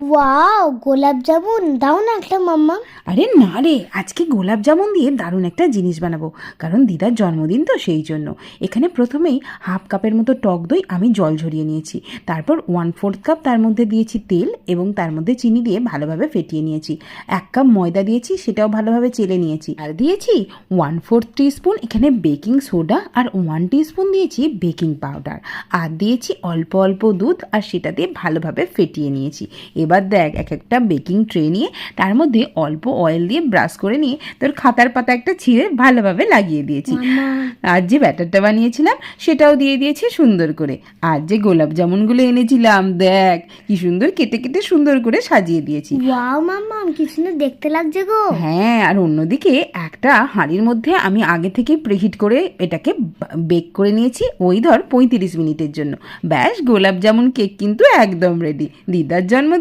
Wow, গোলাপ জামুন দাও না একটা মাম্মা। আরে না রে, আজকে গোলাপ জামুন দিয়ে দারুণ একটা জিনিস বানাবো, কারণ দিদার জন্মদিন তো সেই জন্য। এখানে প্রথমেই হাফ কাপের মতো টক দই আমি জল ঝরিয়ে নিয়েছি, তারপর 1/4 কাপ তার মধ্যে দিয়েছি তেল এবং তার মধ্যে চিনি দিয়ে ভালোভাবে ফেটিয়ে নিয়েছি। 1 কাপ ময়দা দিয়েছি, সেটাও ভালোভাবে চেলে নিয়েছি। আর দিয়েছি 1/4 টিস্পুন এখানে বেকিং সোডা আর 1 টিস্পুন দিয়েছি বেকিং পাউডার। আর দিয়েছি অল্প অল্প দুধ, আর সেটা দিয়ে ভালোভাবে ফেটিয়ে নিয়েছি। এবার দেখ, একটা বেকিং ট্রে নিয়ে তার মধ্যে অল্প অয়েল দিয়ে ব্রাশ করে নিয়ে তোর খাতার পাতা একটা ছিঁড়ে ভালোভাবে লাগিয়ে দিয়েছি। আর যে ব্যাটারটা বানিয়েছিলাম সেটাও দিয়ে দিয়েছি সুন্দর করে। আর যে গোলাপ জামুনগুলো এনেছিলাম দেখ কি সুন্দর কেটে কেটে সুন্দর করে সাজিয়ে দিয়েছি। ওয়াও মাম্মা, কি সুন্দর দেখতে লাগছে গো। হ্যাঁ, আর অন্যদিকে একটা হাঁড়ির মধ্যে আমি আগে থেকে প্রিহিট করে এটাকে বেক করে নিয়েছি, ওই ধর 35 মিনিটের জন্য। ব্যাস, গোলাপ জামুন কেক কিন্তু একদম রেডি। দিদার জন্মদিন